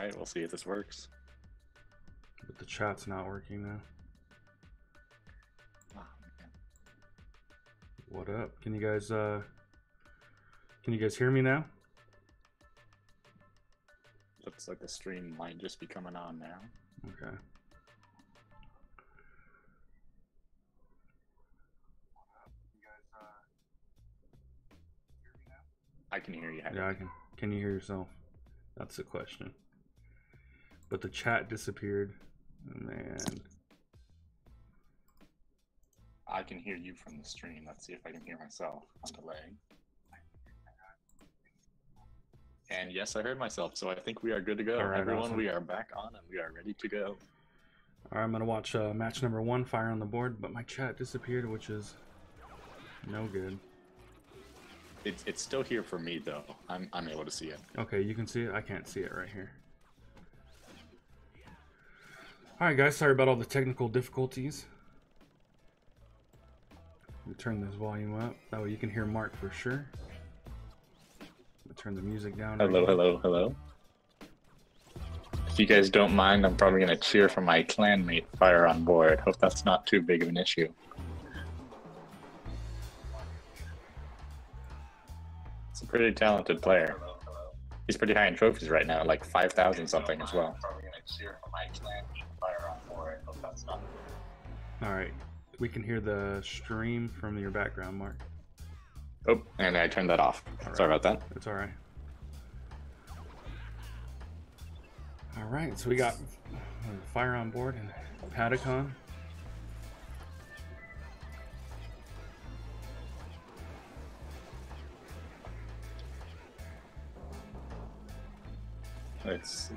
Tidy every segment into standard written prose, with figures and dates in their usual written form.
right, we'll see if this works. But the chat's not working now. Oh, man. What up? Can you guys hear me now? Looks like the stream might just be coming on now. Okay. I can hear you. Yeah, I can. Can you hear yourself? That's the question. But the chat disappeared. Oh, man. I can hear you from the stream. Let's see if I can hear myself on delay. And yes, I heard myself, so I think we are good to go. All right, Everyone, awesome. we are back on and we are ready to go. All right, I'm gonna watch match number 1, Fire on the Board, but my chat disappeared, which is no good. It's still here for me though. I'm able to see it. Okay, you can see it. I can't see it right here. All right, guys. Sorry about all the technical difficulties. Let me turn this volume up. That way you can hear Mark for sure. Turn the music down. Hello, hello, hello. If you guys don't mind, I'm probably going to cheer for my clanmate Fire on Board. Hope that's not too big of an issue. He's a pretty talented player. He's pretty high in trophies right now, like 5,000 something as well. Alright, we can hear the stream from your background, Mark. Oh, and I turned that off. Right. Sorry about that. It's alright. Alright, so we got Fire on Board and Padicon. Let's see.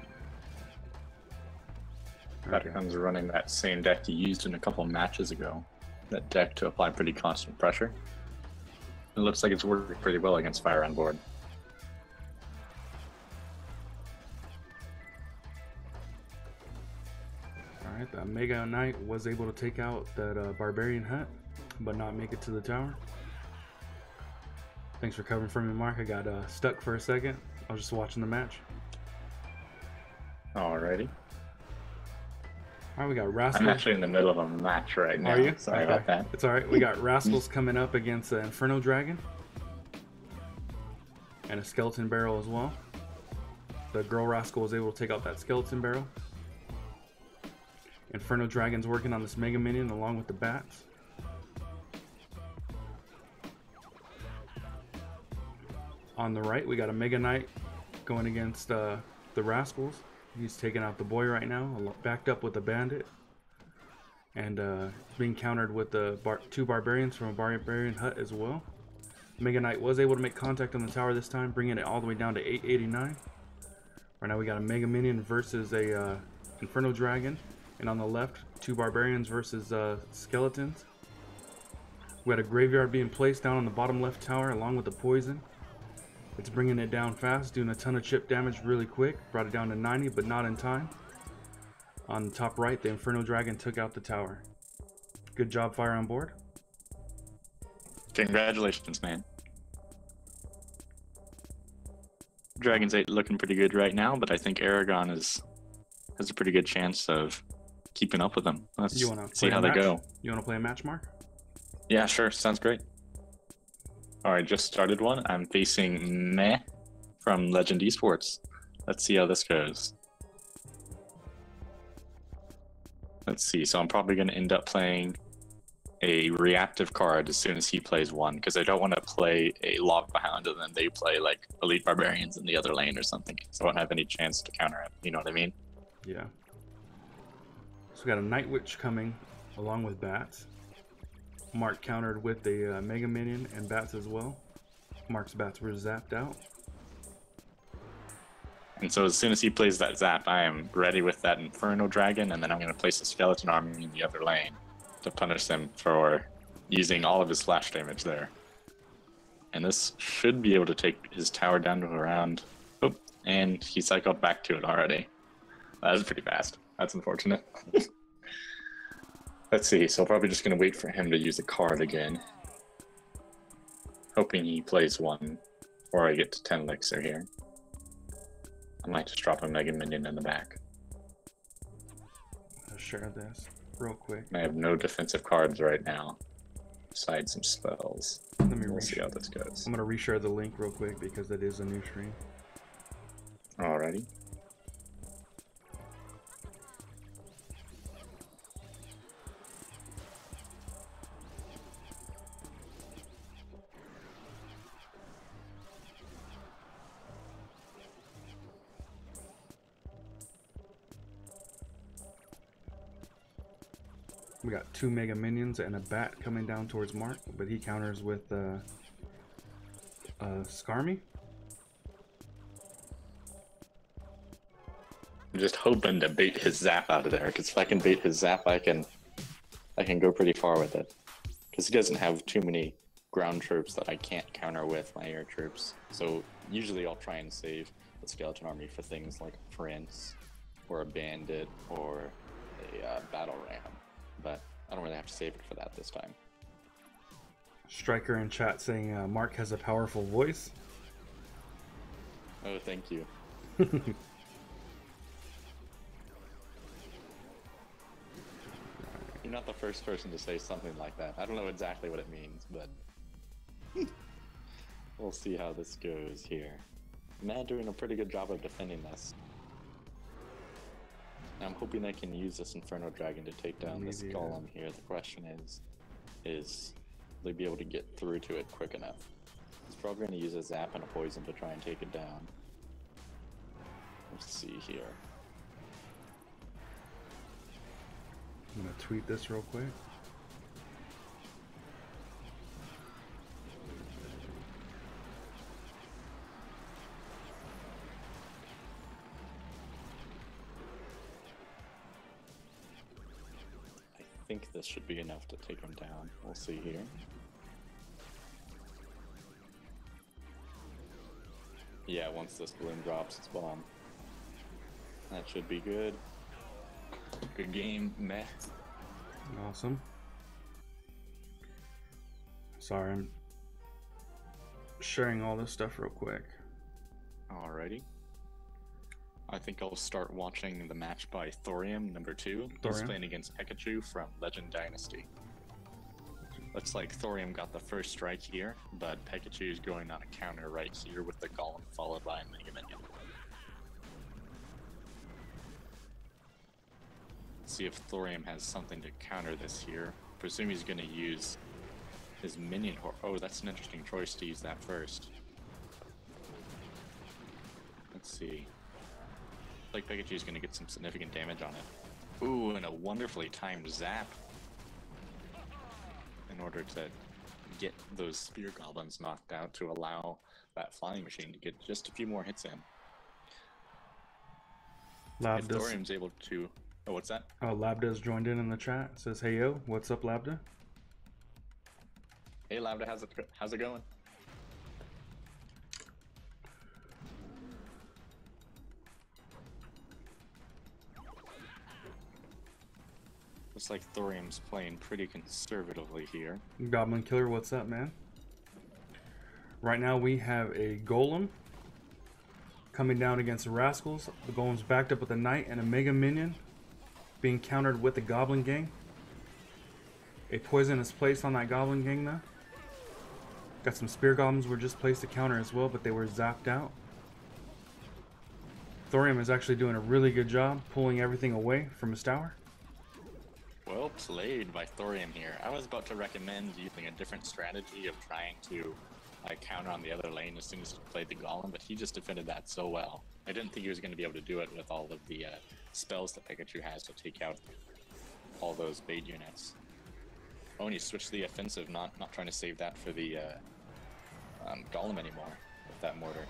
Padicon's running that same deck he used in a couple matches ago. That deck to apply pretty constant pressure. It looks like it's working pretty well against Fire on Board. Alright, the Mega Knight was able to take out that Barbarian Hut, but not make it to the tower. Thanks for covering for me, Mark. I got stuck for a second. I was just watching the match. Alrighty. Alright, we got Rascals. I'm actually in the middle of a match right now. Are you? Sorry Okay. about that. It's alright. We got Rascals coming up against an Inferno Dragon. And a Skeleton Barrel as well. The girl Rascal was able to take out that Skeleton Barrel. Inferno Dragon's working on this Mega Minion along with the bats. On the right, we got a Mega Knight going against the Rascals. He's taking out the boy right now, backed up with a bandit. And being countered with the 2 barbarians from a barbarian hut as well. Mega Knight was able to make contact on the tower this time, bringing it all the way down to 889. Right now we got a Mega Minion versus a Inferno Dragon. And on the left, 2 barbarians versus skeletons. We had a graveyard being placed down on the bottom left tower along with the poison. It's bringing it down fast, doing a ton of chip damage really quick. Brought it down to 90, but not in time. On the top right, the Inferno Dragon took out the tower. Good job, Fire on Board. Congratulations, man. Dragon's 8 looking pretty good right now, but I think Aragon has a pretty good chance of keeping up with them. Let's see how they go. You want to play a match, Mark? Yeah, sure. Sounds great. All right, just started one. I'm facing Meh from LeGeNd Esports. Let's see how this goes. Let's see. So I'm probably going to end up playing a reactive card as soon as he plays one, because I don't want to play a Lava Hound and then they play like Elite Barbarians in the other lane or something, so I won't have any chance to counter it. You know what I mean? Yeah. So we got a Night Witch coming along with bats. Mark countered with the Mega Minion and bats as well. Mark's bats were zapped out. And so as soon as he plays that zap, I am ready with that Inferno Dragon, and then I'm going to place a Skeleton Army in the other lane to punish them for using all of his flash damage there. And this should be able to take his tower down to around... Oh, and he cycled back to it already. That was pretty fast. That's unfortunate. Let's see, so I'm probably just going to wait for him to use a card again. Hoping he plays one before I get to 10 elixir here. might just drop a Mega Minion in the back. I'll share this real quick. I have no defensive cards right now, besides some spells. Let me We'll see how this goes. I'm gonna reshare the link real quick because that is a new stream. Alrighty. We got 2 Mega Minions and a bat coming down towards Mark, but he counters with Skarmy. I'm just hoping to bait his Zap out of there, because if I can bait his Zap, I can go pretty far with it. Because he doesn't have too many ground troops that I can't counter with my air troops. So usually I'll try and save the Skeleton Army for things like a Prince, or a Bandit, or a Battle Ram. But I don't really have to save it for that this time. Striker in chat saying Mark has a powerful voice. Oh, thank you. You're not the first person to say something like that. I don't know exactly what it means, but we'll see how this goes here. Matt doing a pretty good job of defending this. I'm hoping I can use this Inferno Dragon to take down this Golem here. The question is will they be able to get through to it quick enough? He's probably going to use a Zap and a Poison to try and take it down. Let's see here. I'm going to tweet this real quick. I think this should be enough to take him down. We'll see here. Yeah, once this balloon drops its bomb. That should be good. Good game, meh. Awesome. Sorry, I'm sharing all this stuff real quick. Alrighty. I think I'll start watching the match by Thorium, number 2. He's playing against Pikachu from LeGeNd Dynasty. Looks like Thorium got the first strike here, but Pikachu is going on a counter right here with the Golem followed by a Mega Minion. Let's see if Thorium has something to counter this here. Presume he's going to use his Minion Horde. Oh, that's an interesting choice to use that first. Let's see. Like Pikachu's gonna get some significant damage on it. Ooh, and a wonderfully timed Zap in order to get those Spear Goblins knocked out to allow that Flying Machine to get just a few more hits in. If Thorium's able to... Oh, what's that? Oh, Labda's joined in the chat. Says, hey yo, what's up, Labda? Hey Labda, how's it going? Looks like Thorium's playing pretty conservatively here. Goblin Killer, what's up, man? Right now we have a Golem coming down against the Rascals. The Golem's backed up with a Knight and a Mega Minion being countered with the Goblin Gang. A poison is placed on that Goblin Gang though. Got some Spear Goblins were just placed to counter as well, but they were zapped out. Thorium is actually doing a really good job pulling everything away from his tower. Well played by Thorium here. I was about to recommend using a different strategy of trying to counter on the other lane as soon as he played the Golem, but he just defended that so well. I didn't think he was going to be able to do it with all of the spells that Pikachu has to take out all those bait units. Oh, and he switched the offensive, not trying to save that for the Golem anymore with that mortar.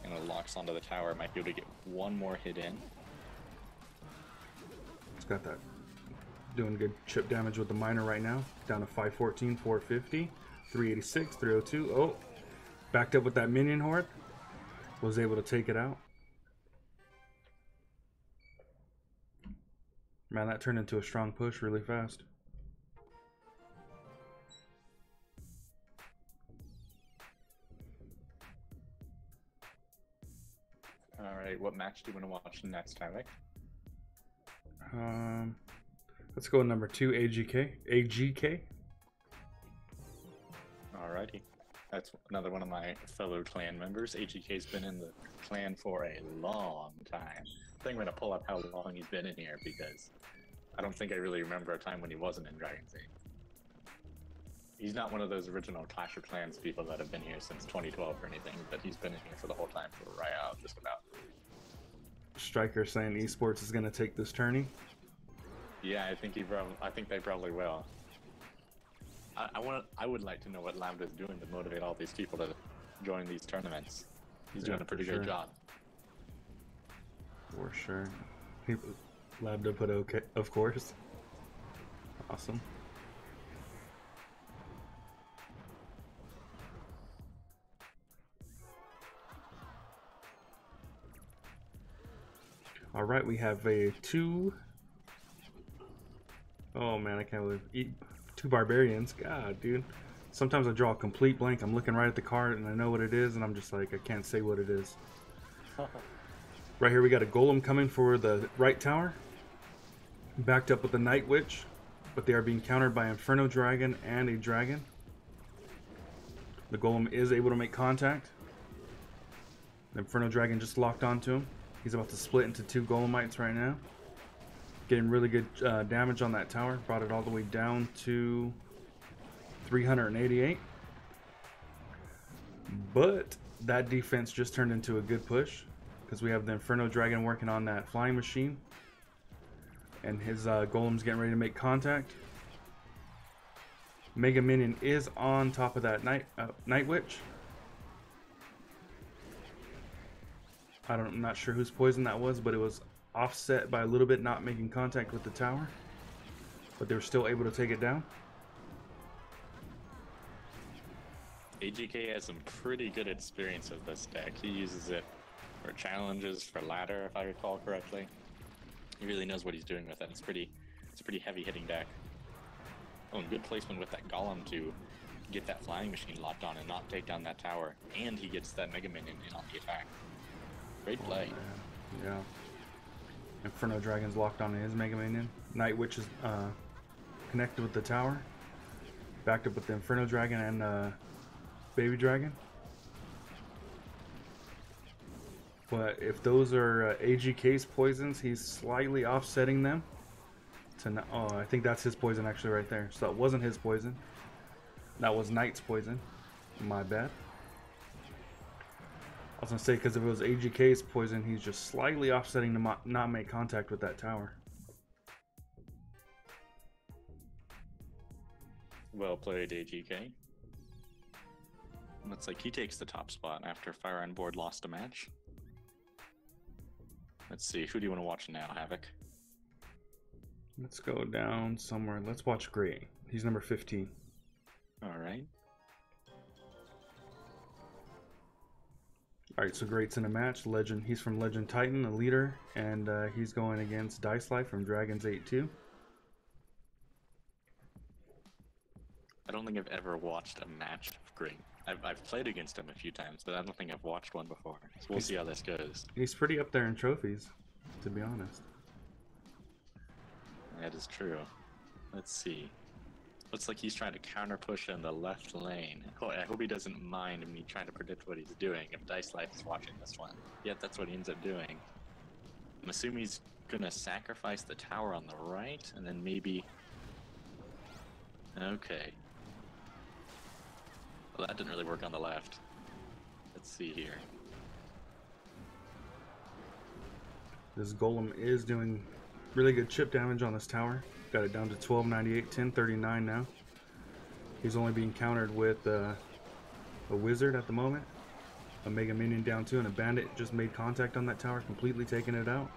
And it locks onto the tower, might be able to get one more hit in. Got that doing good chip damage with the miner right now. Down to 514, 450, 386, 302. Oh, backed up with that Minion Horde. Was able to take it out. Man, that turned into a strong push really fast. All right, what match do you want to watch next, Havoc? Let's go with number 2, AGK. AGK. Alrighty. That's another one of my fellow clan members. AGK's been in the clan for a long time. I think I'm going to pull up how long he's been in here because I don't think I really remember a time when he wasn't in Dragon's Age. He's not one of those original Clash of Clans people that have been here since 2012 or anything, but he's been in here for the whole time for just about. Striker saying esports is going to take this tourney. Yeah, I think they probably will. I would like to know what Lambda's doing to motivate all these people to join these tournaments. He's doing a pretty good job. For sure. Lambda put okay, of course. Awesome. All right, we have a 2. Oh man, I can't believe 2 barbarians. God, dude. Sometimes I draw a complete blank. I'm looking right at the card and I know what it is, and I'm just like, I can't say what it is. Right here, we got a golem coming for the right tower, backed up with the Night Witch, but they are being countered by Inferno Dragon and a dragon. The golem is able to make contact. The Inferno Dragon just locked onto him. He's about to split into 2 golemites right now. Getting really good damage on that tower. Brought it all the way down to 388. But that defense just turned into a good push because we have the Inferno Dragon working on that flying machine. And his golem's getting ready to make contact. Mega Minion is on top of that Night Witch. I'm not sure whose poison that was, but it was offset by a little bit, not making contact with the tower. But they were still able to take it down. AGK has some pretty good experience with this deck. He uses it for challenges, for ladder, if I recall correctly. He really knows what he's doing with it. It's a pretty heavy hitting deck. Oh, and good placement with that golem to get that flying machine locked on and not take down that tower. And he gets that Mega Minion in on the attack. Great play. Oh, yeah. Inferno Dragon's locked onto his Mega Minion. Night Witch is connected with the tower. Backed up with the Inferno Dragon and Baby Dragon. But if those are AGK's poisons, he's slightly offsetting them. Oh, I think that's his poison actually right there. So that wasn't his poison. That was Knight's poison. My bad. I was going to say, because if it was AGK's poison, he's just slightly offsetting to not make contact with that tower. Well played, AGK. Looks like he takes the top spot after Fire on Board lost a match. Let's see, who do you want to watch now, Havoc? Let's go down somewhere. Let's watch Gray. He's number 15. Alright. Alright, so Great's in a match. LeGeNd, he's from LeGeNd Titan, a leader, and he's going against Dice Life from Dragons 8-2. I don't think I've ever watched a match of Great. I've played against him a few times, but I don't think I've watched one before. So we'll see how this goes. He's pretty up there in trophies, to be honest. That is true. Let's see. Looks like he's trying to counter push in the left lane. Oh, I hope he doesn't mind me trying to predict what he's doing if Dice Life is watching this one. Yep, that's what he ends up doing. I'm assuming he's gonna sacrifice the tower on the right, and then maybe... Okay. Well, that didn't really work on the left. Let's see here. This golem is doing really good chip damage on this tower. Got it down to 1298, 1039 now. He's only being countered with a wizard at the moment. A Mega Minion down too, and a bandit just made contact on that tower, completely taking it out.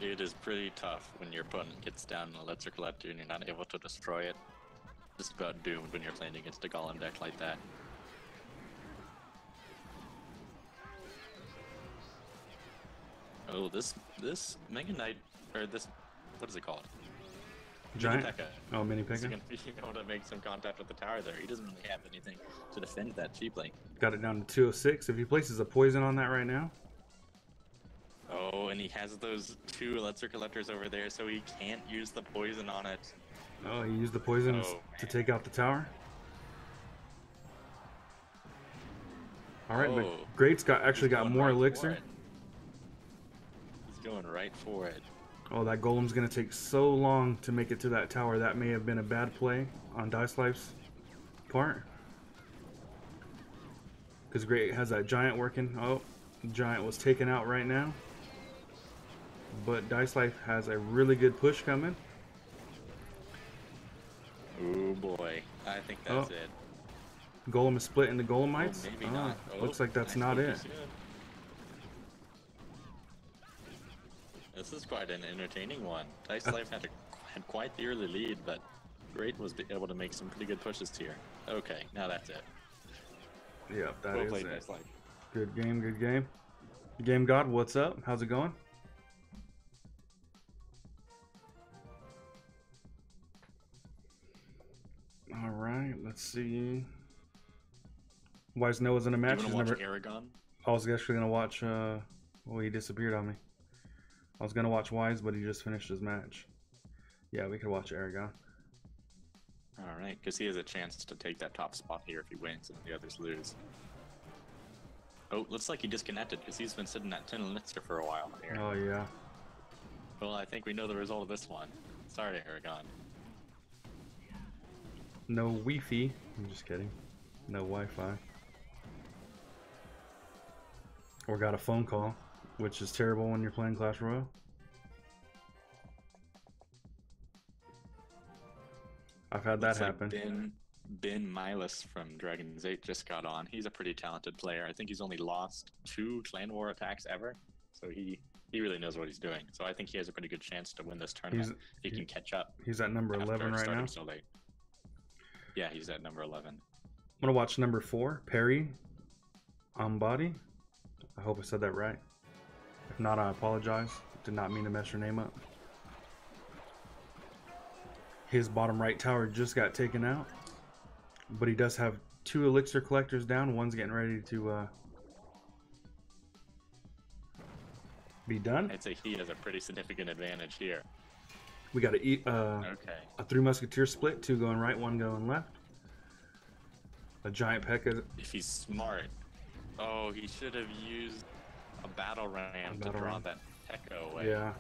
It is pretty tough when your opponent gets down in a Lesser Collector and you're not able to destroy it. Just about doomed when you're playing against a golem deck like that. Oh, this Mega Knight, or this, what is it called? Giant? Mini Pekka. Oh, Mini Pekka. He's going to be able to make some contact with the tower there. He doesn't really have anything to defend that cheaply. Got it down to 206. If he places a poison on that right now, and he has those 2 Elixir Collectors over there, so he can't use the poison on it. Oh, he used the poison to take out the tower. Alright, but Great's actually got more elixir. He's going right for it. Oh, that golem's gonna take so long to make it to that tower. That may have been a bad play on Dice Life's part. Because Great has that giant working. Oh, the giant was taken out right now. But Dice Life has a really good push coming. Oh boy, I think that's it. Golem is split into Golemites. Oh, maybe not. Looks like that's not it. This is quite an entertaining one. Dice Life had quite the early lead, but Great was able to make some pretty good pushes here. Okay, now that's it. Yep, that well is played, it. Dice Life. Good game, good game. Game God, what's up? How's it going? All right, let's see. Wise Noah's in a match. You want to watch Aragon? I was actually gonna watch. Well, he disappeared on me. I was gonna watch Wise, but he just finished his match. Yeah, we could watch Aragon. All right, because he has a chance to take that top spot here if he wins and the others lose. Oh, looks like he disconnected because he's been sitting at 10 Elixir for a while here. Oh yeah. Well, I think we know the result of this one. Sorry, Aragon. No Wi-Fi. I'm just kidding. No Wi-Fi. Or got a phone call, which is terrible when you're playing Clash Royale. I've had that happen. Ben Milas from Dragon's 8 just got on. He's a pretty talented player. I think he's only lost 2 clan war attacks ever, so he really knows what he's doing. So I think he has a pretty good chance to win this tournament if he can catch up. He's at number 11 right now. So late. Yeah, he's at number 11. I'm gonna watch number 4, Perry Ambadi. I hope I said that right. If not, I apologize. Did not mean to mess your name up. His bottom right tower just got taken out, but he does have 2 elixir collectors down. One's getting ready to be done. I'd say he has a pretty significant advantage here. We got a 3 musketeer split, 2 going right, 1 going left. A giant P.E.K.K.A. If he's smart. Oh, he should have used a battle ram to draw that P.E.K.K.A. away. Yeah,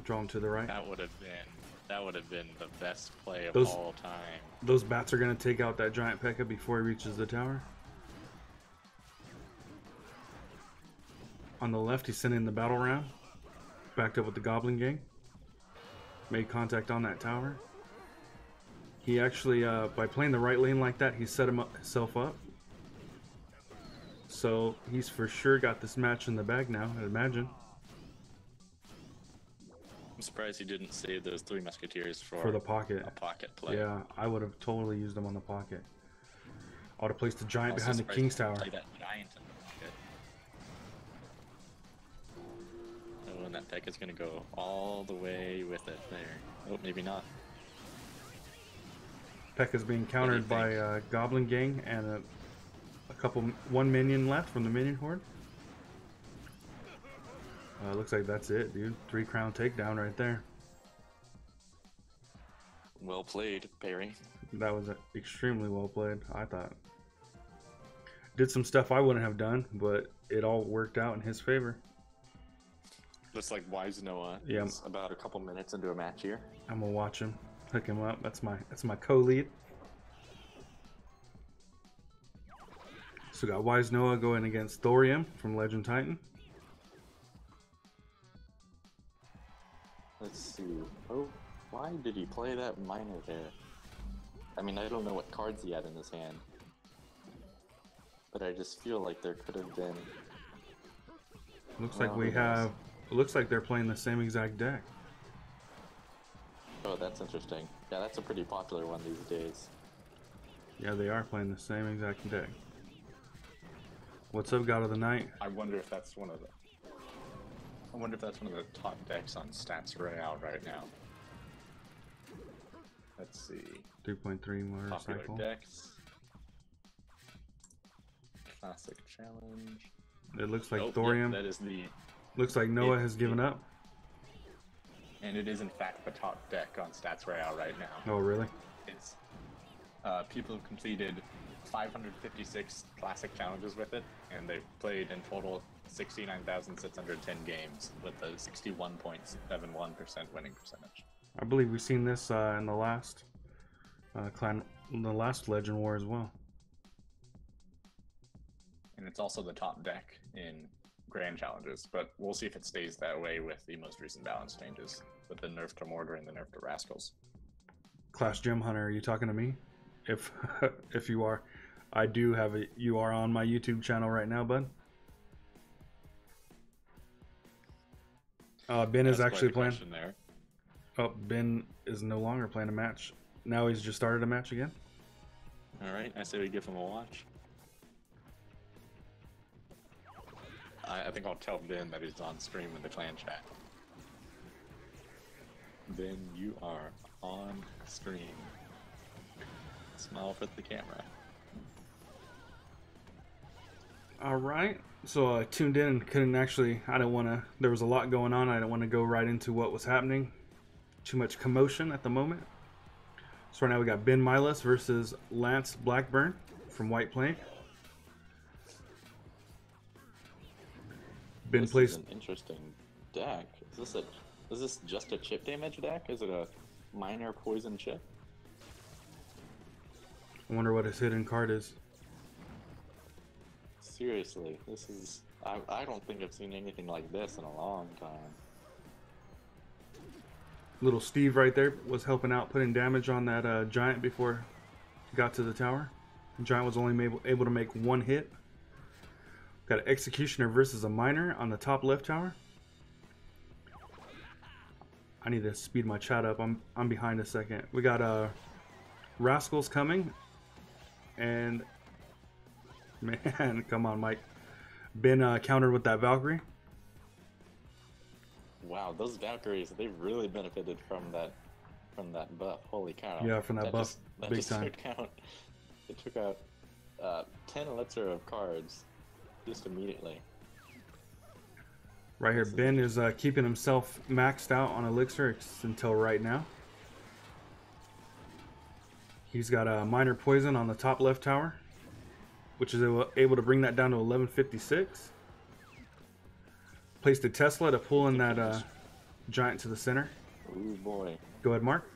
draw him to the right. That would have been the best play of all time. Those bats are going to take out that giant P.E.K.K.A. before he reaches the tower. On the left, he's sending the battle ram. Backed up with the Goblin Gang. Made contact on that tower. He actually, by playing the right lane like that, he set himself up. So he's for sure got this match in the bag now, I imagine. I'm surprised he didn't save those 3 musketeers for the pocket. A pocket play. Yeah, I would have totally used them on the pocket. I would have placed the giant behind the King's Tower. Play that giant in the pocket. Oh, and that P.E.K.K.A. is going to go all the way with it there. Oh, maybe not. P.E.K.K.A.'s being countered by Goblin Gang and one minion left from the minion horde. Looks like that's it, dude. 3 crown takedown right there. Well played, Perry. That was extremely well played, I thought. Did some stuff I wouldn't have done, but it all worked out in his favor. Looks like Wise Noah is about a couple minutes into a match here. I'm gonna watch him, hook him up. That's my co-lead. So we got Wise Noah going against Thorium from LeGeNd Titan. Let's see. Oh, why did he play that miner there? I mean, I don't know what cards he had in his hand, but I just feel like there could have been. Looks like we have. It looks like they're playing the same exact deck. Oh, that's interesting. Yeah, that's a pretty popular one these days. Yeah, they are playing the same exact deck. What's up, God of the Night? I wonder if that's one of the. I wonder if that's one of the top decks on Stats Royale right now. Let's see. 3.3 motorcycle. Popular decks. Classic challenge. It looks like Thorium. Yeah, that is the Looks like Noah has given up. And it is in fact the top deck on Stats Royale right now. Oh, really? It's people have completed 556 classic challenges with it, and they've played in total 69,610 games with a 61.71% winning percentage. I believe we've seen this in the last Legend War as well. And it's also the top deck in Grand Challenges, but we'll see if it stays that way with the most recent balance changes, with the nerf to Mortar and the nerf to Rascals. Class Gem Hunter, are you talking to me? If if you are, I do have a. You are on my YouTube channel right now, bud. Ben is actually playing. There. Oh, Ben is no longer playing a match. Now he's just started a match again. All right, I say we give him a watch. I think I'll tell Ben that he's on stream in the clan chat. Ben, you are on stream. Smile for the camera. All right. So I tuned in and couldn't actually, I didn't want to, there was a lot going on. I didn't want to go right into what was happening. Too much commotion at the moment. So right now we got Ben Milas versus Lance Blackburn from White Plague. Ben This plays. is an interesting deck. Is this just a chip damage deck? Is it a minor poison chip? I wonder what his hidden card is. Seriously, this is... I don't think I've seen anything like this in a long time. Little Steve right there was helping out, putting damage on that giant before he got to the tower. The giant was only able to make one hit. Got an Executioner versus a Miner on the top left tower. I need to speed my chat up. I'm behind a second. We got Rascals coming. And man, come on, Mike. Ben countered with that Valkyrie. Wow, those Valkyries, they've really benefited from that buff. Holy cow. Yeah, from that buff, big time. It took out 10 elixir of cards just immediately. Right here, Ben is keeping himself maxed out on elixir until right now. He's got a minor poison on the top left tower, which is able to bring that down to 1156. Placed a Tesla to pull in that giant to the center. Ooh boy. Go ahead, Mark.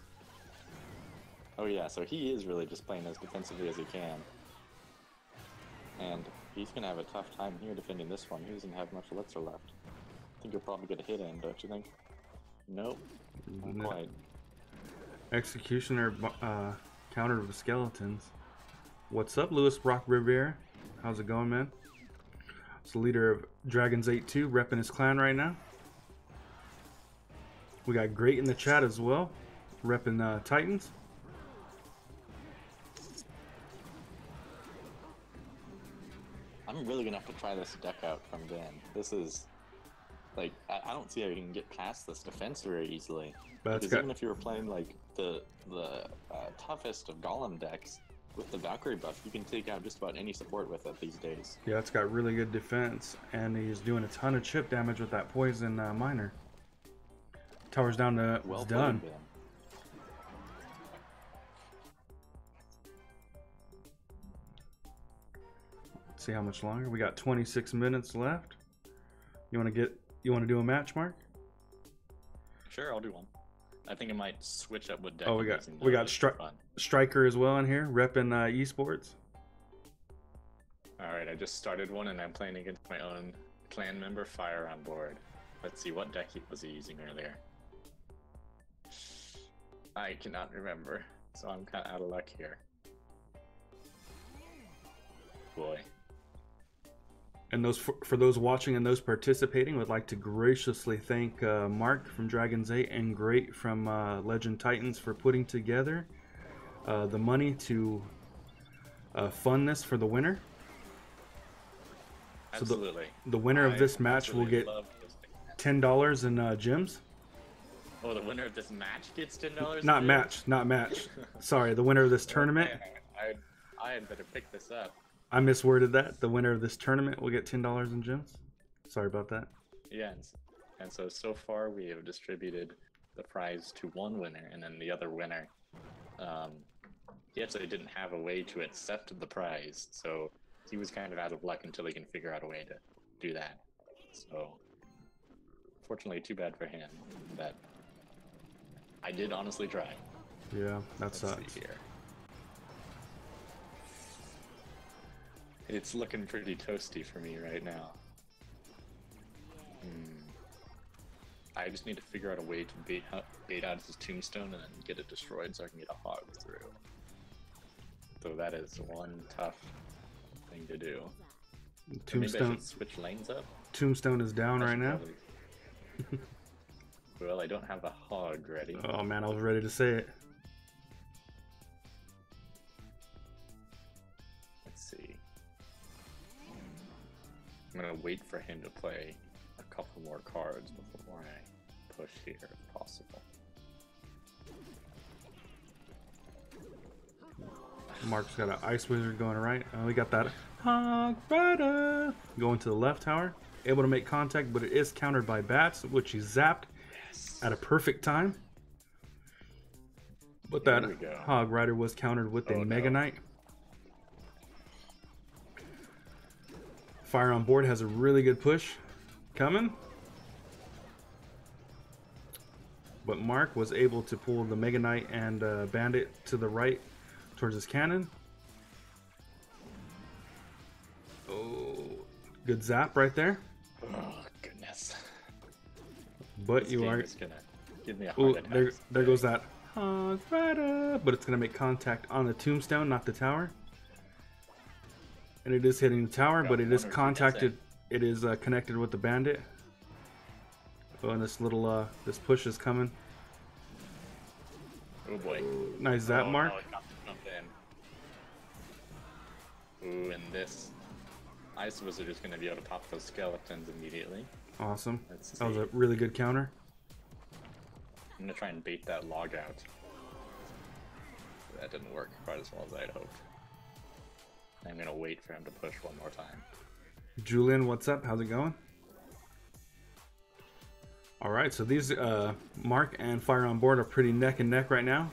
Oh yeah, so he is really just playing as defensively as he can. And he's going to have a tough time here defending this one. He doesn't have much elixir left. I think he'll probably get a hit in, don't you think? Nope, not quite. Executioner countered with skeletons. What's up, Louis Brock Rivera? How's it going, man? He's the leader of Dragons 8-2, repping his clan right now. We got Great in the chat as well, repping Titans. I'm really gonna have to try this deck out from Ben. This is like I don't see how you can get past this defense very easily. But because even if you were playing like the toughest of Golem decks with the Valkyrie buff, you can take out just about any support with it these days. Yeah, it's got really good defense, and he's doing a ton of chip damage with that poison miner. Tower's down to Well it's done. Ben. See how much longer. We got 26 minutes left. You want to do a match, Mark? Sure, I'll do one. I think I might switch up with deck. Oh, we got Striker as well in here, repping esports. All right, I just started one, and I'm playing against my own clan member, Fire on board. Let's see, what deck was he using earlier? I cannot remember, so I'm kind of out of luck here. Boy. And those for those watching and those participating, would like to graciously thank Mark from Dragons 8 and Great from Legend Titans for putting together the money to fund this for the winner. Absolutely. So the winner of this match will get $10 in gems. Oh, the winner of this match gets $10? Not match. Sorry, the winner of this tournament. I had better pick this up. I misworded that. The winner of this tournament will get $10 in gems. Sorry about that. Yeah, and so far we have distributed the prize to one winner, and then the other winner, um, he actually didn't have a way to accept the prize, so he was kind of out of luck until he can figure out a way to do that. So, fortunately, too bad for him. That I did honestly try. Yeah, that Let's sucks. see here. It's looking pretty toasty for me right now. I just need to figure out a way to bait out his tombstone and then get it destroyed so I can get a hog through. So that is one tough thing to do. Tombstone. Maybe I should switch lanes up. Tombstone is down right now. Probably... Well, I don't have a hog ready. Oh man, I was ready to say it. Let's see. I'm gonna wait for him to play a couple more cards before I push here if possible. Mark's got an ice wizard going right. Oh, we got that hog rider going to the left tower. Able to make contact, but it is countered by bats, which he zapped at a perfect time. But that hog rider was countered with a Mega Knight. Fire on board has a really good push coming. But Mark was able to pull the Mega Knight and Bandit to the right towards his cannon. Oh, good zap right there. Oh, goodness. But this you are gonna give me a heart attack. There goes that hog rider. But it's going to make contact on the tombstone, not the tower. And it is hitting the tower, but it is contacted. It is connected with the bandit. Oh, and this little this push is coming. Oh boy! Nice zap, Mark. No, it jumped in. Ooh, and this ice wizard is going to be able to pop those skeletons immediately. Awesome. That was a really good counter. I'm going to try and bait that log out. That didn't work quite as well as I had hoped. I'm going to wait for him to push one more time. Julian, what's up? How's it going? Alright, so these Mark and Fire on Board are pretty neck and neck right now.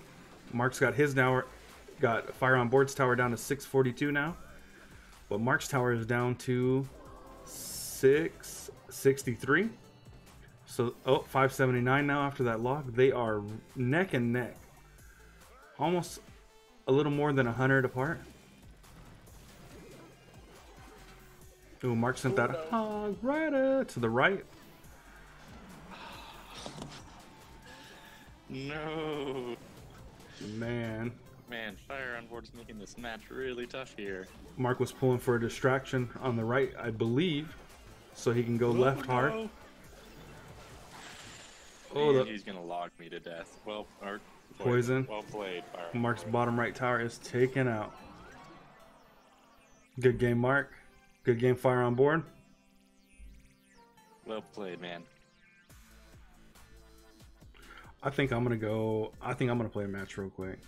Mark's got his now, got Fire on Board's tower down to 642 now. But Mark's tower is down to 663. So, 579 now after that log. They are neck and neck. Almost a little more than 100 apart. Ooh, Mark sent that hog rider to the right. No. Man, Fire on Board's making this match really tough here. Mark was pulling for a distraction on the right, I believe, so he can go left hard. Oh, he's gonna log me to death. Well, or poison. Well played, Fire. Mark's bottom right tower is taken out. Good game, Mark. Good game, Fire on Board. Well played, man. I think I'm gonna play a match real quick.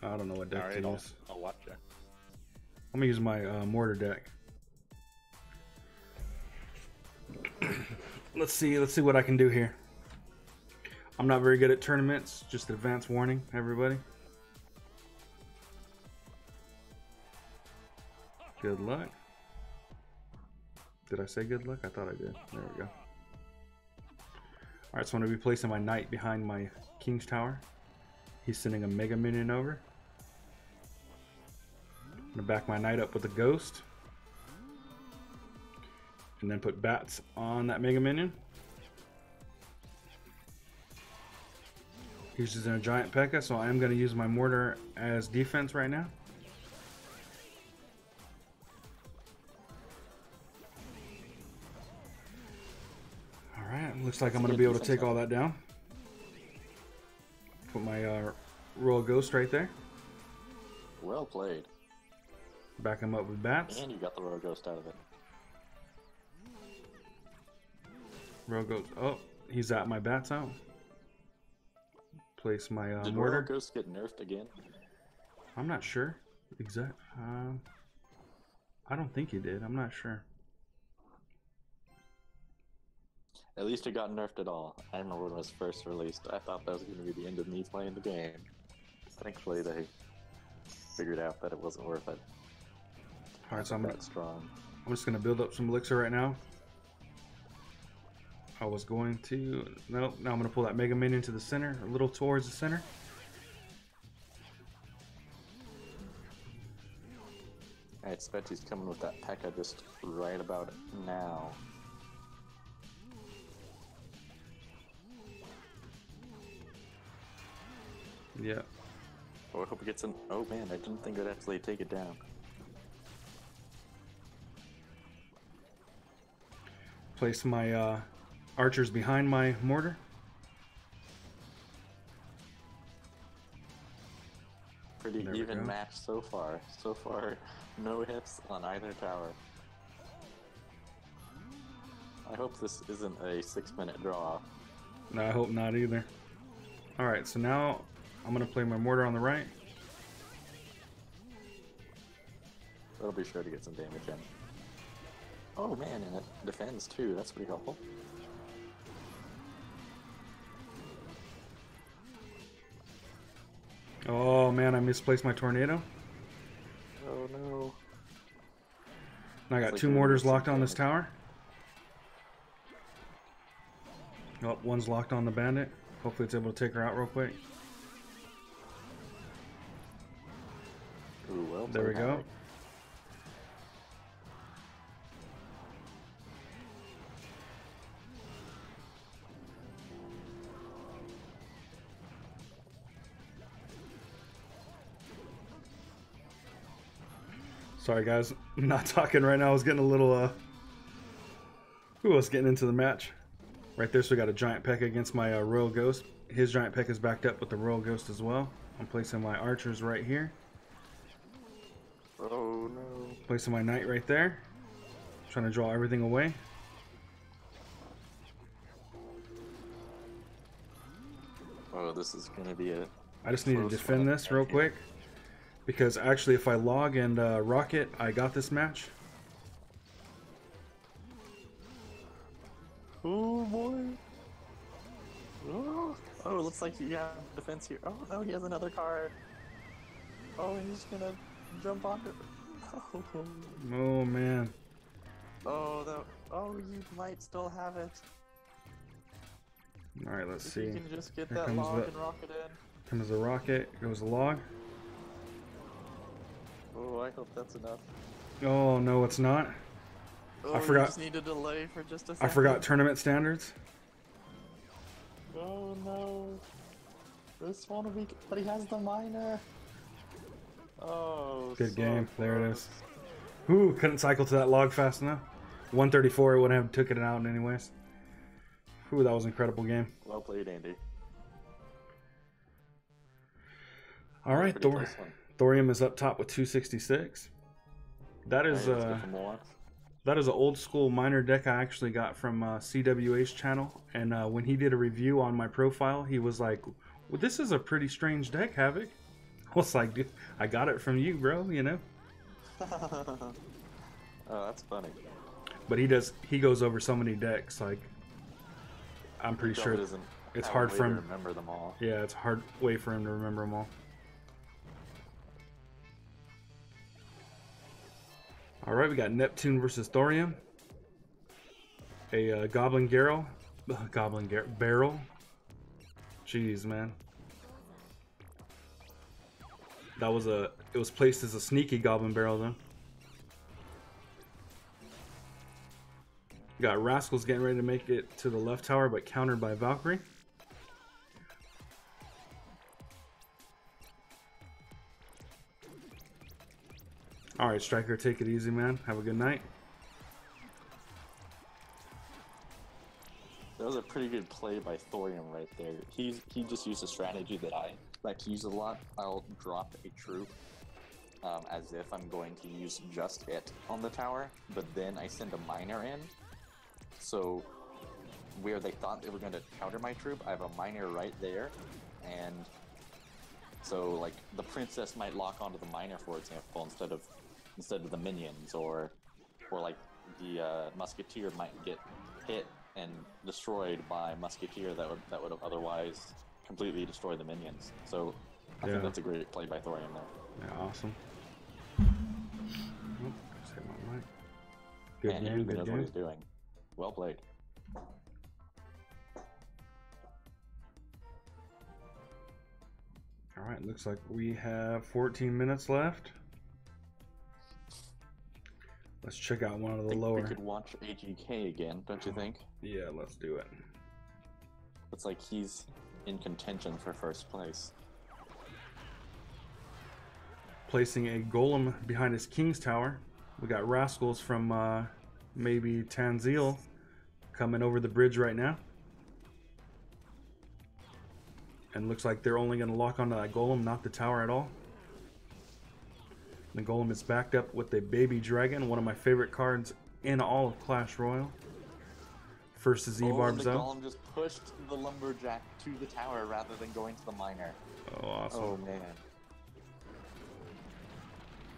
I don't know what deck to use. I'll watch you. I'm gonna use my mortar deck. Let's see what I can do here. I'm not very good at tournaments. Just advance warning, everybody. Good luck. Did I say good luck? I thought I did. There we go. Alright, so I'm going to be placing my knight behind my king's tower. He's sending a mega minion over. I'm going to back my knight up with a ghost. And then put bats on that mega minion. He's using a giant P.E.K.K.A, so I am going to use my mortar as defense right now. Alright, looks like I'm going to be able to take all that down. Put my royal ghost right there. Well played. Back him up with bats. And you got the royal ghost out of it. Royal ghost. Oh, he's at my bats out. Place my Did mortar. royal ghosts get nerfed again? I'm not sure. Exact. I don't think he did. I'm not sure. At least it got nerfed at all. I remember when it was first released. I thought that was going to be the end of me playing the game. Thankfully, they figured out that it wasn't worth it. All right, so I'm strong. just gonna build up some elixir right now. I was going to nope. Now I'm gonna pull that Mega Man into the center, a little towards the center. I expect he's coming with that P.E.K.K.A just right about now. Yeah. Oh, I hope it gets in. Oh man, I didn't think it'd actually take it down. Place my archers behind my mortar. Pretty even match so far. So far, no hits on either tower. I hope this isn't a 6-minute draw. No, I hope not either. Alright, so now I'm going to play my mortar on the right. That'll be sure to get some damage in. Oh man, and it defends too. That's pretty helpful. Oh man, I misplaced my tornado. Oh no. And I got two mortars locked on this tower. Oh, one's locked on the bandit. Hopefully it's able to take her out real quick. Ooh, well, there we go. Sorry guys, I'm not talking right now. I was getting a little I was getting into the match. Right there, so we got a giant P.E.K.K.A against my Royal Ghost. His giant P.E.K.K.A is backed up with the Royal Ghost as well. I'm placing my archers right here. Oh no. Placing my knight right there. Trying to draw everything away. Oh, this is gonna be a... I just need to defend this real quick. Because actually if I log and rocket, I got this match. Oh boy. Oh, it looks like he has defense here. Oh no, he has another card. Oh, he's gonna jump onto it. Oh, oh man. Oh, no. Oh, you might still have it. Alright, let's see. You can just get Here that comes log and rocket in. Comes the rocket, goes the log. Oh, I hope that's enough. Oh no, it's not. Oh, I forgot. You just need to delay for just a second. I forgot tournament standards. Oh no. This won't be... But he has the miner. Oh, good so game. close. There it is. Ooh, couldn't cycle to that log fast enough. 134 would have took it out anyways. Ooh, that was an incredible game. Well played, Andy. All right, Thorium is up top with 266. That is that is an old school miner deck I actually got from CWA's channel, and when he did a review on my profile, he was like, well, "This is a pretty strange deck, Havoc." I was like, "Dude, I got it from you, bro," you know. Oh, that's funny. But he goes over so many decks, like I'm pretty sure it's hard for him to remember them all. Yeah, it's a hard way for him to remember them all. All right, we got Neptune versus Thorium. A Goblin Barrel. Jeez, man. It was placed as a sneaky Goblin Barrel though. Got Rascals getting ready to make it to the left tower, but countered by Valkyrie. Alright, Striker, take it easy, man. Have a good night. That was a pretty good play by Thorium right there. He just used a strategy that I like to use a lot. I'll drop a troop as if I'm going to use just it on the tower, but then I send a miner in. So where they thought they were going to counter my troop, I have a miner right there, and so like the princess might lock onto the miner, for example, instead of the minions, or like the musketeer might get hit and destroyed by Musketeer that would have otherwise completely destroyed the minions. So I think that's a great play by Thorium there. Yeah, awesome. Oh, just hit my mic. Good Man, game, he really good knows game. what he's doing. Well played. All right, looks like we have 14 minutes left. Let's check out one of the lower. We could watch AGK again, don't you think? Yeah, let's do it. It's like he's in contention for first place. Placing a golem behind his king's tower. We got rascals from maybe Tanzil coming over the bridge right now. And looks like they're only going to lock onto that golem, not the tower at all. The golem is backed up with a baby dragon, one of my favorite cards in all of Clash Royale. First is E-Barbs the though. golem just pushed the lumberjack to the tower rather than going to the miner. Oh, awesome. Oh man.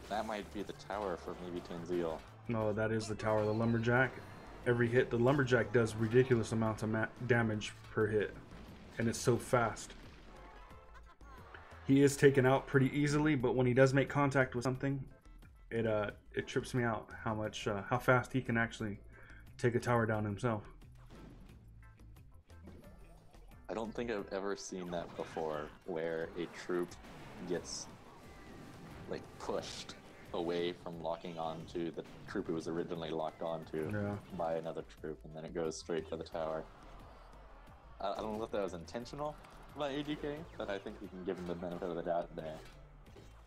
That might be the tower for maybe Tanzil. No, that is the tower, the lumberjack. Every hit, the lumberjack does ridiculous amounts of damage per hit. And it's so fast. He is taken out pretty easily, but when he does make contact with something, it trips me out how fast he can actually take a tower down himself. I don't think I've ever seen that before, where a troop gets like pushed away from locking onto the troop it was originally locked onto by another troop, and then it goes straight for the tower. I don't know if that was intentional by AGK, but I think we can give him the benefit of the doubt there.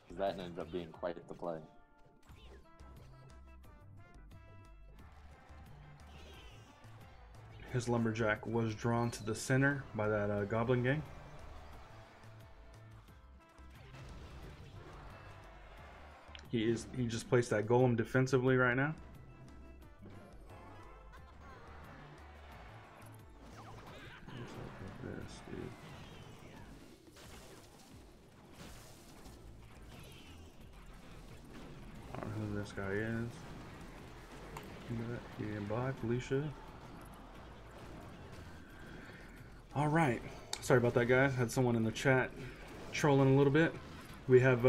Because that ended up being quite the play. His lumberjack was drawn to the center by that goblin gang. He just placed that golem defensively right now. This, dude. I don't know who this guy is. Yeah, bye, Felicia. All right. Sorry about that, guys. Had someone in the chat trolling a little bit. We have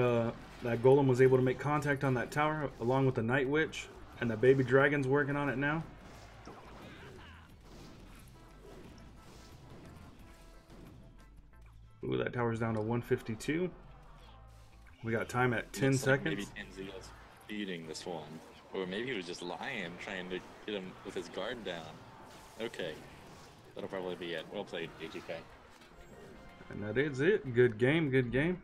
that golem was able to make contact on that tower along with the night witch, and the baby dragon's working on it now. Ooh, that tower's down to 152. We got time at 10 seconds. Maybe Tanzil's feeding this one. Or maybe he was just lying, trying to get him with his guard down. Okay. That'll probably be it. Well played, AGK. And that is it. Good game, good game.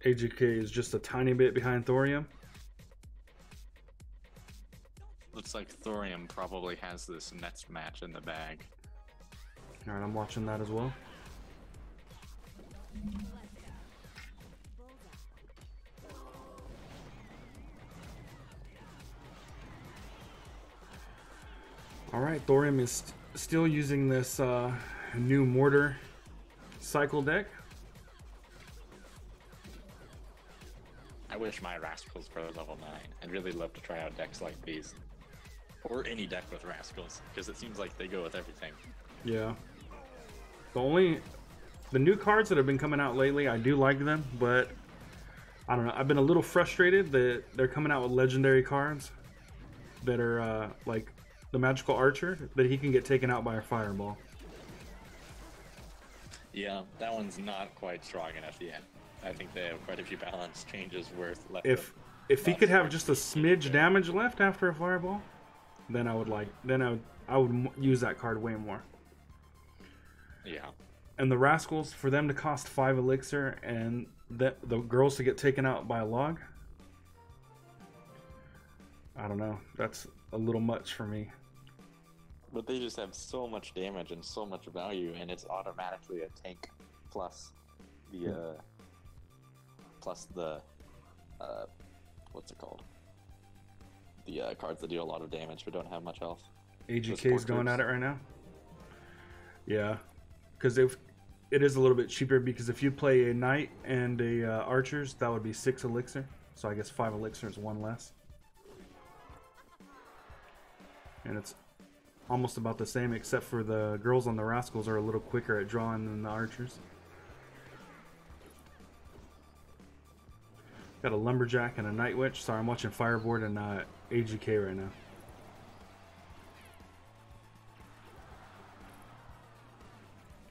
AGK is just a tiny bit behind Thorium. Looks like Thorium probably has this next match in the bag. Alright, I'm watching that as well. Alright, Thorium is still using this new mortar cycle deck. I wish my Rascals were level 9. I'd really love to try out decks like these. Or any deck with Rascals, because it seems like they go with everything. Yeah. The new cards that have been coming out lately, I do like them, but I don't know. I've been a little frustrated that they're coming out with legendary cards that are like the Magical Archer, that he can get taken out by a fireball. Yeah, that one's not quite strong enough yet. I think they have quite a few balance changes worth left. If he could have just a smidge damage left after a fireball, then I would use that card way more. Yeah. And the Rascals, for them to cost 5 elixir and the girls to get taken out by a log, I don't know. That's a little much for me. But they just have so much damage and so much value, and it's automatically a tank plus the what's it called? The cards that deal a lot of damage but don't have much health. AGK is going at it right now. Yeah, because it is a little bit cheaper because if you play a knight and a archers, that would be 6 elixir. So I guess 5 elixir is 1 less. And it's almost about the same, except for the girls on the rascals are a little quicker at drawing than the archers. Got a lumberjack and a night witch. Sorry, I'm watching Fireboard and AGK right now.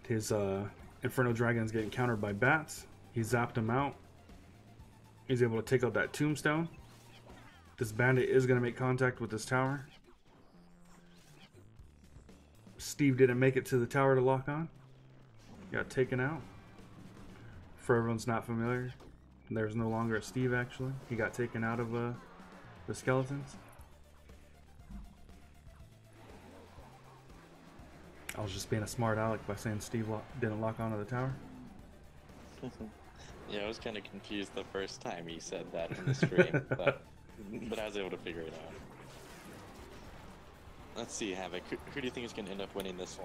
His Inferno Dragon's getting countered by bats. He zapped him out. He's able to take out that tombstone. This bandit is going to make contact with this tower. Steve didn't make it to the tower to lock on. Got taken out. For everyone's not familiar, there's no longer a Steve actually. He got taken out of the skeletons. I was just being a smart aleck by saying Steve didn't lock onto the tower. Yeah, I was kind of confused the first time he said that in the stream, but I was able to figure it out. Let's see, Havoc. Who do you think is going to end up winning this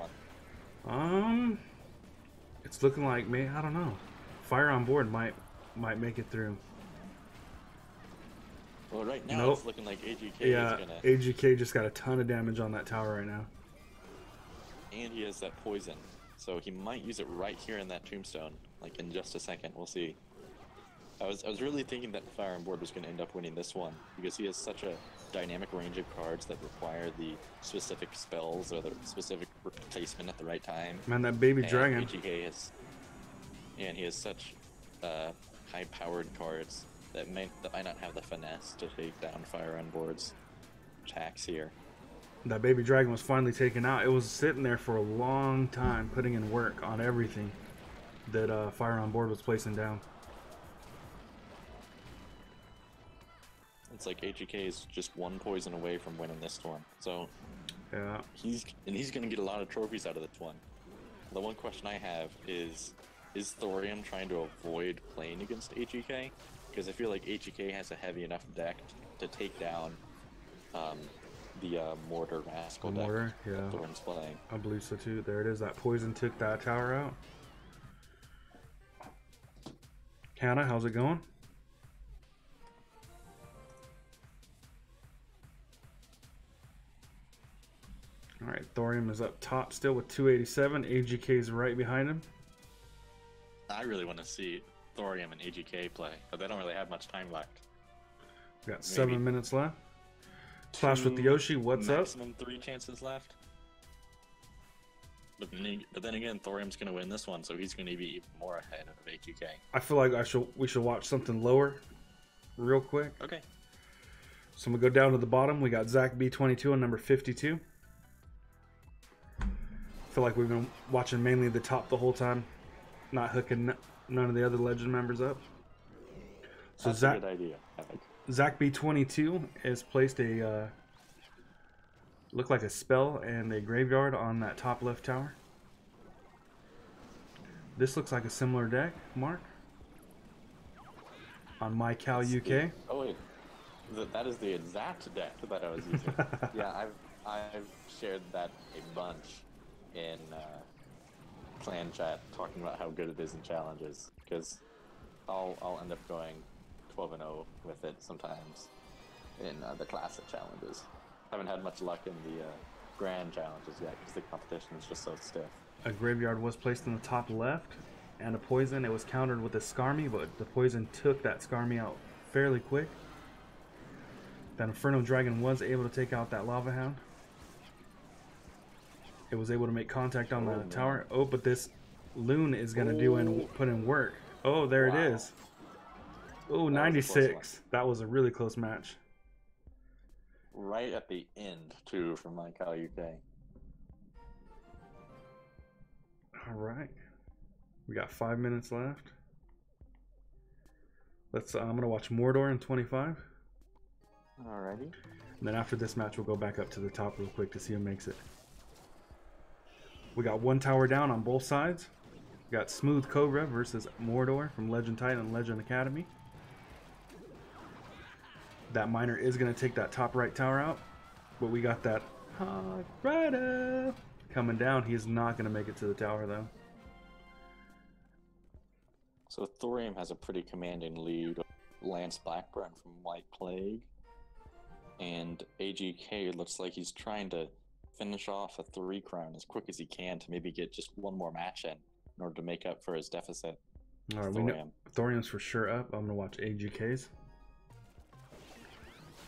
one? It's looking like me. I don't know. Fire on board might make it through. Well, right now nope. It's looking like AGK yeah, is gonna. AGK just got a ton of damage on that tower right now. And he has that poison, so he might use it right here in that tombstone, like in just a second. We'll see. I was really thinking that Fire on Board was going to end up winning this one because he has such a dynamic range of cards that require the specific spells or the specific placement at the right time. Man, that baby and dragon. AGK has, and he has such high-powered cards that might not have the finesse to take down Fire on Board's attacks here. That baby dragon was finally taken out. It was sitting there for a long time, putting in work on everything that Fire on Board was placing down. It's like AGK is just 1 poison away from winning this one. So yeah, he's going to get a lot of trophies out of this one. The one question I have is Thorium trying to avoid playing against AGK? Because I feel like AGK has a heavy enough deck to take down the Mortar Rascal deck yeah. that Thorium's playing. I believe so too. There it is. That poison took that tower out. Hannah, how's it going? Alright, Thorium is up top still with 287. AGK is right behind him. I really want to see Thorium and AGK play, but they don't really have much time left. We got 7 minutes left. Clash with the Yoshi, what's up? Maximum 3 chances left. But then again, Thorium's going to win this one, so he's going to be even more ahead of AGK. I feel like we should watch something lower real quick. Okay. So I'm going to go down to the bottom. We got Zach B22 on number 52. I feel like we've been watching mainly the top the whole time, not hooking none of the other Legend members up. So that's a good idea, I think. Zach B22 has placed a look like a spell and a graveyard on that top left tower. This looks like a similar deck, Mark. On My Cal UK. Oh wait, that is the exact deck that I was using. Yeah, I've shared that a bunch in clan chat, talking about how good it is in challenges, because I'll end up going 12-0 with it sometimes in the classic challenges. Haven't had much luck in the grand challenges yet because the competition is just so stiff. A graveyard was placed in the top left and a poison. It was countered with a Skarmy, but the poison took that Skarmy out fairly quick. That Inferno Dragon was able to take out that Lava Hound. It was able to make contact on the tower. Oh, but this Loon is going to put in work. Oh, there it is. Oh, 96. That was a really close match. Right at the end, too, from My Cal UK. All right. We got 5 minutes left. I'm going to watch Mordor in 25. Alrighty. And then after this match, we'll go back up to the top real quick to see who makes it. We got 1 tower down on both sides. We got Smooth Cobra versus Mordor from Legend Titan and Legend Academy. That miner is going to take that top right tower out. But we got that Hog Rider coming down. He's not going to make it to the tower, though. So Thorium has a pretty commanding lead over Lance Blackburn from White Plague. And AGK looks like he's trying to finish off a 3-crown as quick as he can to maybe get just one more match in order to make up for his deficit. All right, we know Thorium's for sure up. I'm gonna watch AGK's.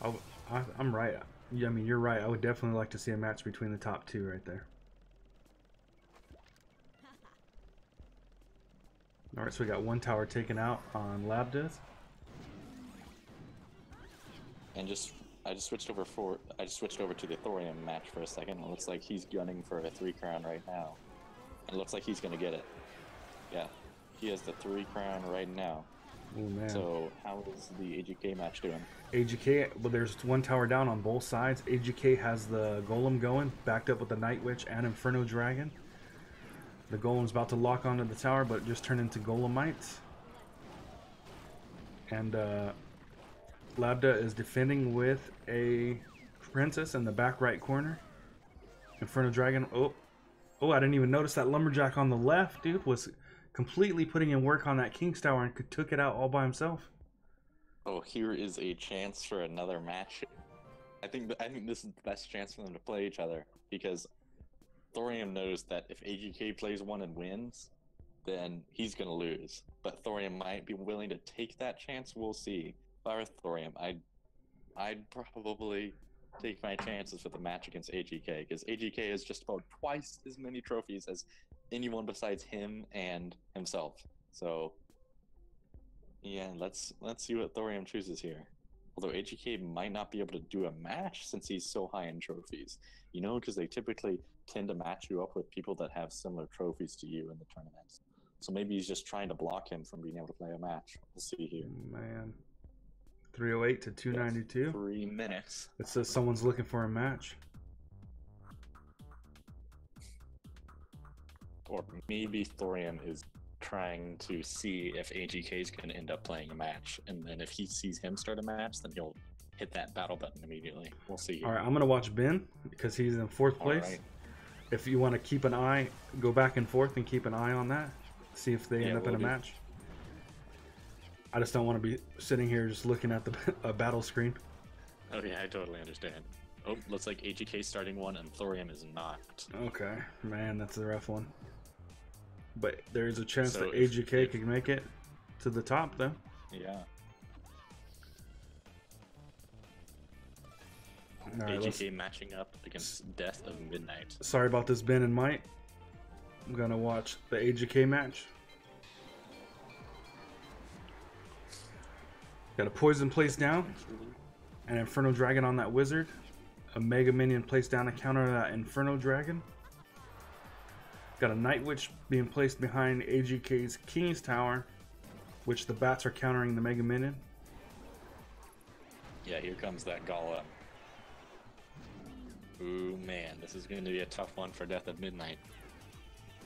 I'm right. Yeah, I mean, you're right. I would definitely like to see a match between the top two right there. All right, so we got one tower taken out on LeGeNd. And I just switched over to the Thorium match for a second. It looks like he's gunning for a 3-crown right now. It looks like he's gonna get it. Yeah, he has the 3-crown right now. Oh man. So how is the AGK match doing? AGK, well, there's one tower down on both sides. AGK has the Golem going, backed up with the Night Witch and Inferno Dragon. The Golem's about to lock onto the tower, but just turned into Golemites. And LeGeNd is defending with a Princess in the back right corner. Inferno Dragon. Oh, I didn't even notice that Lumberjack on the left, dude, was completely putting in work on that King's Tower and took it out all by himself. Oh, here is a chance for another match. I think this is the best chance for them to play each other, because Thorium knows that if AGK plays one and wins, then he's gonna lose. But Thorium might be willing to take that chance. We'll see. If I were Thorium, I'd probably take my chances with the match against AGK, because AGK has just about twice as many trophies as anyone besides him and himself. So yeah, let's see what Thorium chooses here. Although AGK might not be able to do a match since he's so high in trophies, you know, because they typically tend to match you up with people that have similar trophies to you in the tournaments. So maybe he's just trying to block him from being able to play a match. We'll see here. Man, 308 to 292. Yes, 3 minutes. It says someone's looking for a match. Or maybe Thorium is trying to see if AGK is going to end up playing a match, and then if he sees him start a match, then he'll hit that battle button immediately. We'll see. All right, I'm going to watch Ben because he's in 4th place. Right. If you want to keep an eye, go back and forth and keep an eye on that. See if they end up in a match. I just don't want to be sitting here just looking at the battle screen. Oh yeah, I totally understand. Oh, looks like AGK starting one and Thorium is not. Okay, man, that's a rough one. But there's a chance that AGK can make it to the top, though. Yeah. Right, AGK matching up against Death of Midnight. Sorry about this, Ben and Mike. I'm gonna watch the AGK match. Got a poison placed down, an Inferno Dragon on that wizard, a Mega Minion placed down to counter that Inferno Dragon. Got a Night Witch being placed behind AGK's King's Tower, which the bats are countering the Mega Minion. Yeah, here comes that Golem. Ooh man, this is going to be a tough one for Death of Midnight.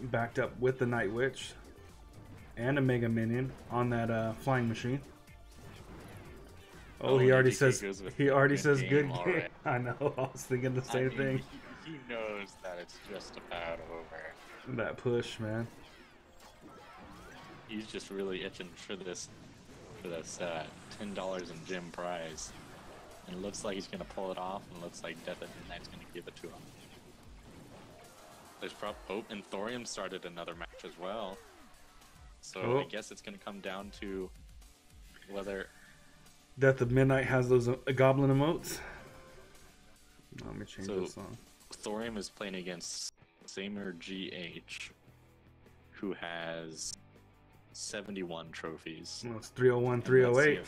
Backed up with the Night Witch and a Mega Minion on that flying machine. Oh, he already says good game. I know. I was thinking the same thing. He knows that it's just about over. That push, man. He's just really itching for this $10 in gym prize. And it looks like he's going to pull it off, and it looks like Death of Midnight's going to give it to him. There's and Thorium started another match as well. So I guess it's going to come down to whether Death of Midnight has those goblin emotes. Let me change this song. Thorium is playing against Samer GH, who has 71 trophies. Well, it's 301, 308.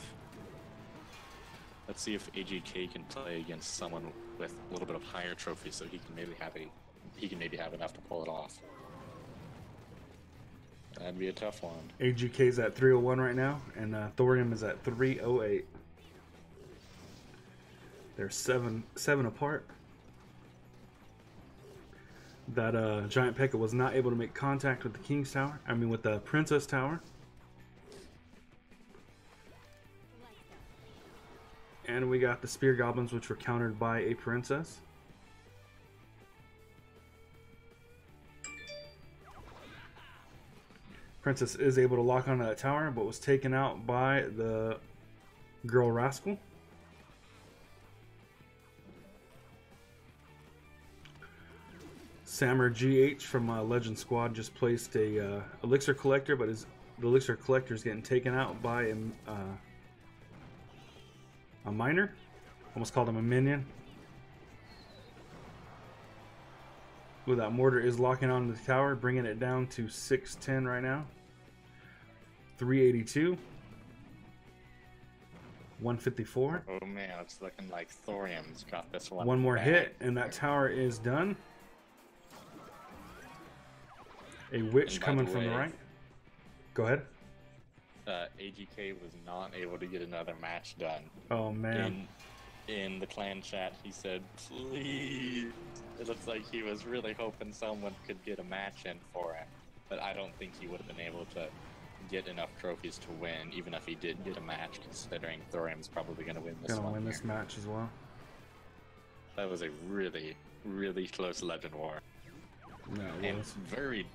Let's see if AGK can play against someone with a little bit of higher trophies, so he can maybe have enough to pull it off. That'd be a tough one. AGK's at 301 right now, and Thorium is at 308. They're seven apart. That Giant P.E.K.K.A. was not able to make contact with the King's Tower. I mean, with the Princess Tower. And we got the Spear Goblins, which were countered by a Princess. Princess is able to lock onto that tower, but was taken out by the girl rascal. Sammer GH from Legend Squad just placed a elixir collector, but the elixir collector is getting taken out by a miner. Almost called him a minion. Ooh, that mortar is locking on the tower, bringing it down to 610 right now. 382. 154. Oh man, it's looking like thorium's got this one. One more back. hit, and that tower is done. A witch coming from the right. Go ahead. AGK was not able to get another match done. Oh man. In the clan chat, he said, please. It looks like he was really hoping someone could get a match in for him. But I don't think he would have been able to get enough trophies to win, even if he did get a match, considering Thorium's probably going to win this one. Gonna win this match as well. That was a really, really close Legend War. No, And very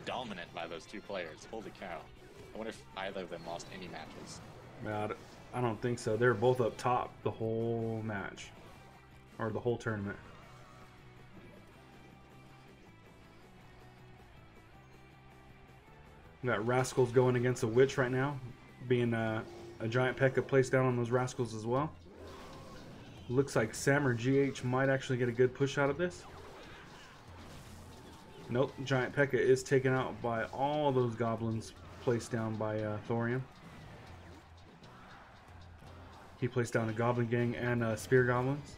dominant by those two players. Holy cow. I wonder if either of them lost any matches. Yeah, I don't think so. They were both up top the whole match. Or the whole tournament. We got Rascals going against a Witch right now. Being a giant P.E.K.K.A placed down on those Rascals as well. Looks like Sammer GH might actually get a good push out of this. Nope, giant P.E.K.K.A is taken out by all those Goblins placed down by Thorium. He placed down a Goblin Gang and Spear Goblins.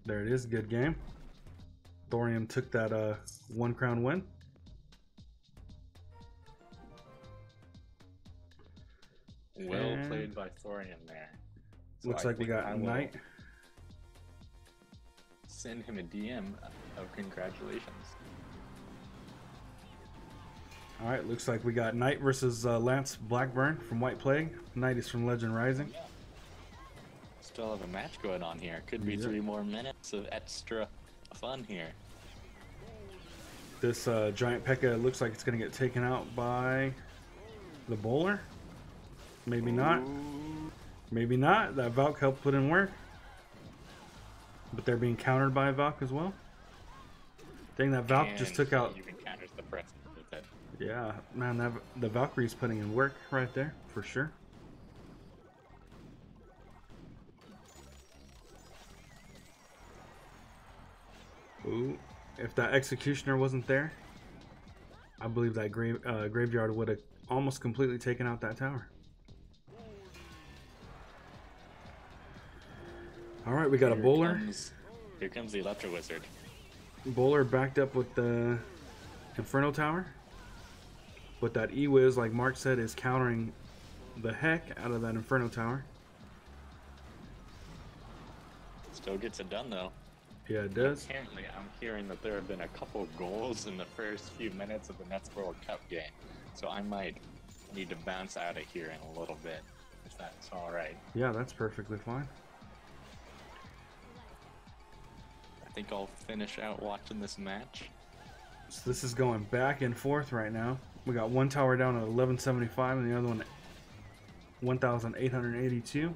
There it is, good game. Thorium took that 1 crown win. Well played by Thorium there. So looks like we got Knight. Send him a DM of congratulations. Alright, looks like we got Knight versus Lance Blackburn from White Plague. Knight is from Legend Rising. Yeah. Still have a match going on here. Could be 3 more minutes of extra fun here. This giant P.E.K.K.A looks like it's going to get taken out by the bowler. Maybe not. Maybe not. That Valk helped put in work. But they're being countered by a Valk as well. Dang, that Valk just took out... Even counters the press with it. Yeah, man, the Valkyrie's putting in work right there, for sure. Ooh, if that Executioner wasn't there, I believe that Graveyard would have almost completely taken out that tower. Alright, we got a bowler. Here comes the Electro Wizard. Bowler backed up with the Inferno Tower. But that E-Wiz, like Mark said, is countering the heck out of that Inferno Tower. Still gets it done, though. Yeah, it does. Apparently, I'm hearing that there have been a couple goals in the first few minutes of the Nets World Cup game. So I might need to bounce out of here in a little bit, if that's alright. Yeah, that's perfectly fine. I think I'll finish out watching this match. So this is going back and forth right now. We got one tower down at 1175 and the other one 1882.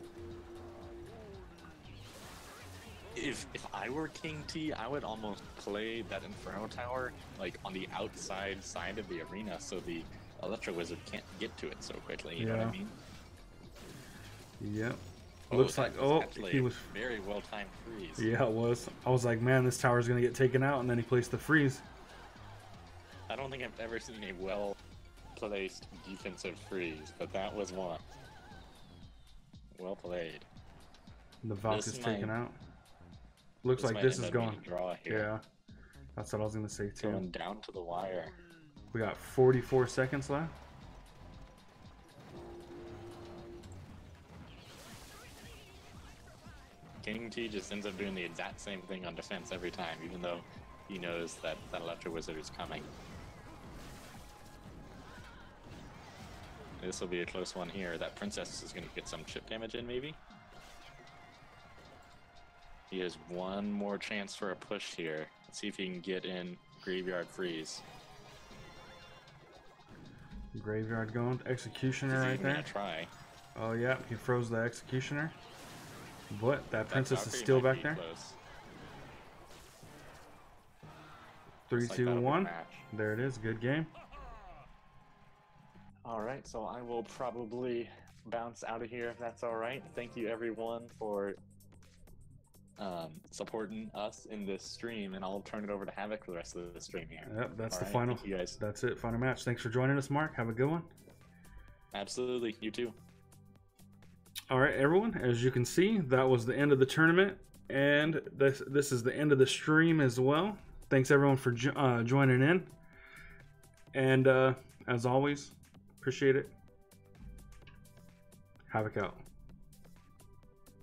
If I were King T, I would almost play that Inferno Tower like on the outside side of the arena so the Electro Wizard can't get to it so quickly, you know what I mean? Yep. Oh, Looks like, he was very well timed freeze. Yeah, it was. I was like, man, this tower's gonna get taken out, and then he placed the freeze. I don't think I've ever seen a well-placed defensive freeze, but that was one. Well played. The Valk is taken out. Looks like this is going. Draw here. Yeah, that's what I was gonna say too. Going down to the wire. We got 44 seconds left. King T just ends up doing the exact same thing on defense every time, even though he knows that that Electro Wizard is coming. This will be a close one here. That Princess is going to get some chip damage in, maybe? He has one more chance for a push here. Let's see if he can get in Graveyard Freeze. Graveyard going. Executioner Is he right even there. gonna try? Oh yeah, he froze the Executioner. But that princess is Valkyrie still might back be there. close. 3, Looks like 2, that'll be a 1. match. There it is. Good game. All right, so I will probably bounce out of here if that's all right. Thank you everyone for supporting us in this stream, and I'll turn it over to Havoc for the rest of the stream here. Yep, that's All the right, final. thank you guys. That's it. Final match. Thanks for joining us, Mark. Have a good one. Absolutely, you too. All right, everyone. As you can see, that was the end of the tournament, and this is the end of the stream as well. Thanks everyone for joining in, and as always, appreciate it. Havoc out.